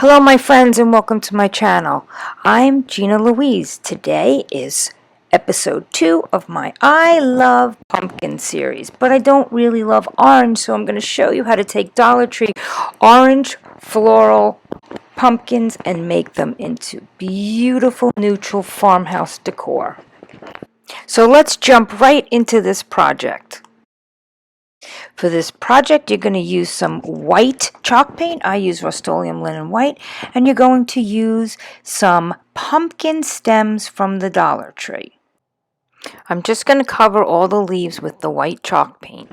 Hello my friends and welcome to my channel. I'm Gina Louise. Today is episode 2 of my I Love Pumpkin series, but I don't really love orange, so I'm going to show you how to take Dollar Tree orange floral pumpkins and make them into beautiful neutral farmhouse decor. So let's jump right into this project. For this project, you're going to use some white chalk paint. I use Rust-Oleum Linen White. And you're going to use some pumpkin stems from the Dollar Tree. I'm just going to cover all the leaves with the white chalk paint.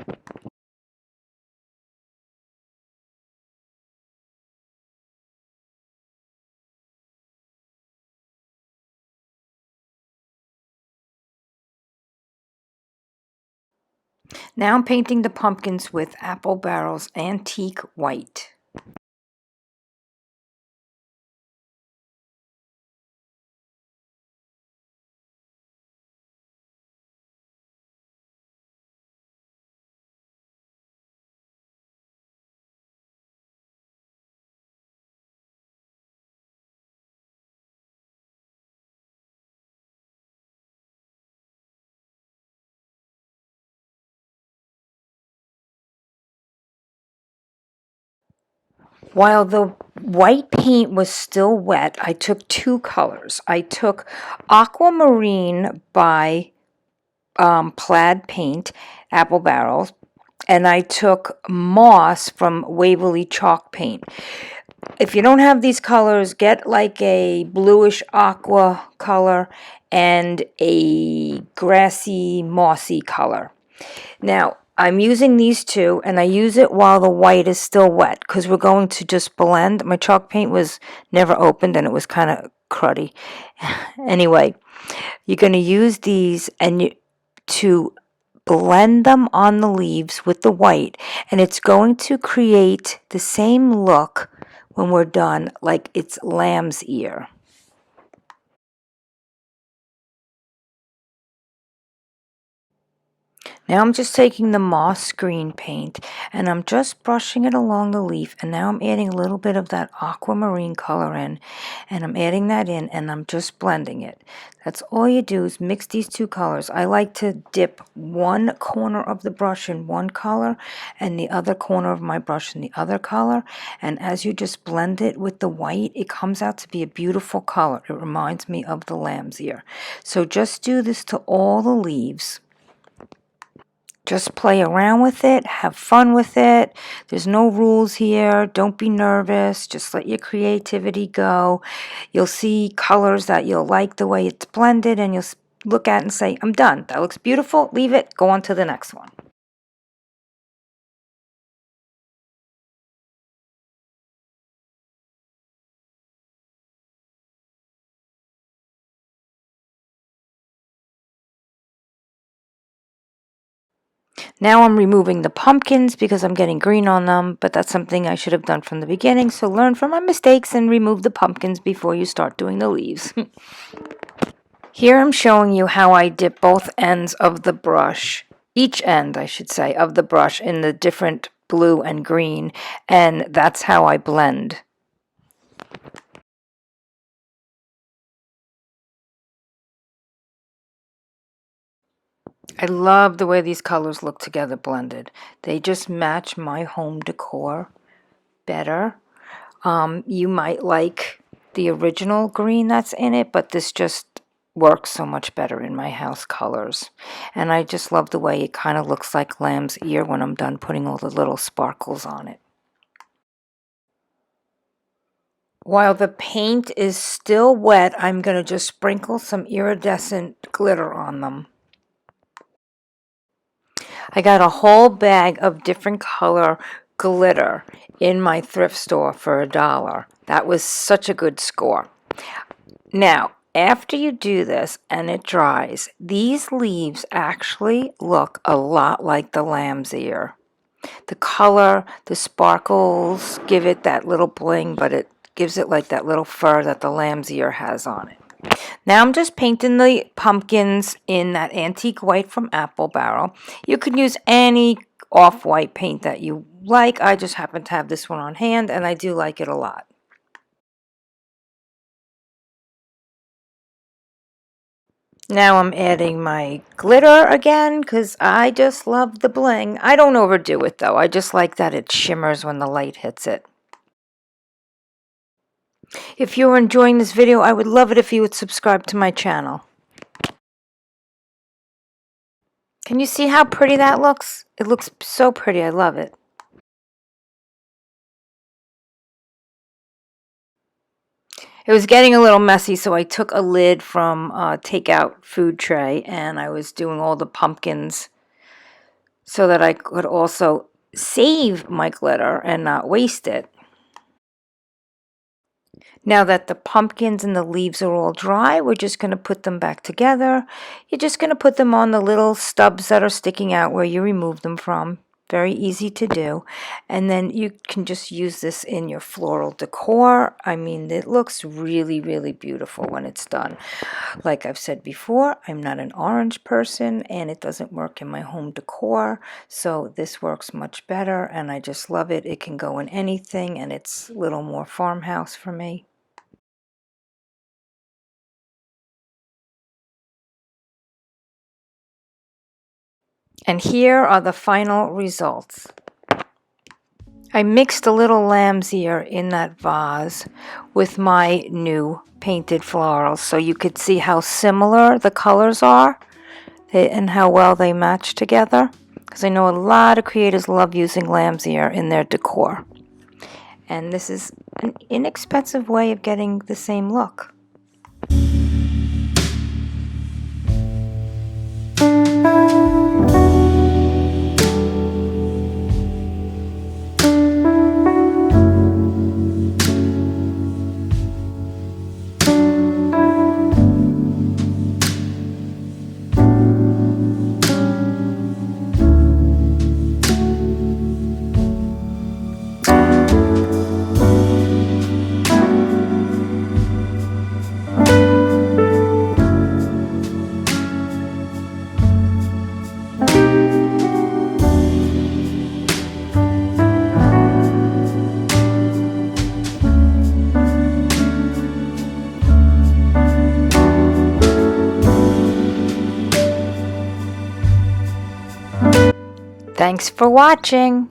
Now I'm painting the pumpkins with Apple Barrel's Antique White. While the white paint was still wet, I took two colors. I took Aquamarine by Plaid Paint, Apple Barrels, and I took Moss from Waverly Chalk Paint. If you don't have these colors, get like a bluish aqua color and a grassy mossy color. Now, I'm using these two, and I use it while the white is still wet, because we're going to just blend. My chalk paint was never opened, and it was kind of cruddy. Anyway, you're going to use these and to blend them on the leaves with the white, and it's going to create the same look when we're done, like it's lamb's ear. Now I'm just taking the moss green paint and I'm just brushing it along the leaf, and now I'm adding a little bit of that aquamarine color in, and I'm adding that in and I'm just blending it. That's all you do is mix these two colors. I like to dip one corner of the brush in one color and the other corner of my brush in the other color, and as you just blend it with the white, it comes out to be a beautiful color. It reminds me of the lamb's ear. So just do this to all the leaves. Just play around with it, have fun with it. There's no rules here. Don't be nervous. Just let your creativity go. You'll see colors that you'll like the way it's blended, and you'll look at it and say, I'm done. That looks beautiful. Leave it. Go on to the next one. Now I'm removing the pumpkins because I'm getting green on them, but that's something I should have done from the beginning. So learn from my mistakes and remove the pumpkins before you start doing the leaves. Here I'm showing you how I dip both ends of the brush, each end I should say, of the brush in the different blue and green, and that's how I blend. I love the way these colors look together blended. They just match my home decor better. You might like the original green that's in it, but this just works so much better in my house colors. And I just love the way it kind of looks like lamb's ear when I'm done putting all the little sparkles on it. While the paint is still wet, I'm going to just sprinkle some iridescent glitter on them. I got a whole bag of different color glitter in my thrift store for $1. That was such a good score. Now, after you do this and it dries, these leaves actually look a lot like the lamb's ear. The color, the sparkles give it that little bling, but it gives it like that little fur that the lamb's ear has on it. Now I'm just painting the pumpkins in that antique white from Apple Barrel. You could use any off-white paint that you like. I just happen to have this one on hand, and I do like it a lot. Now I'm adding my glitter again because I just love the bling. I don't overdo it though. I just like that it shimmers when the light hits it. If you're enjoying this video, I would love it if you would subscribe to my channel. Can you see how pretty that looks? It looks so pretty. I love it. It was getting a little messy, so I took a lid from a takeout food tray and I was doing all the pumpkins so that I could also save my glitter and not waste it. Now that the pumpkins and the leaves are all dry, we're just going to put them back together. You're just going to put them on the little stubs that are sticking out where you removed them from. Very easy to do. And then you can just use this in your floral decor. I mean, it looks really, really beautiful when it's done. Like I've said before, I'm not an orange person and it doesn't work in my home decor. So this works much better and I just love it. It can go in anything and it's a little more farmhouse for me. And here are the final results. I mixed a little lambsear in that vase with my new painted florals so you could see how similar the colors are and how well they match together. Because I know a lot of creators love using lambsear in their decor. And this is an inexpensive way of getting the same look. Thanks for watching.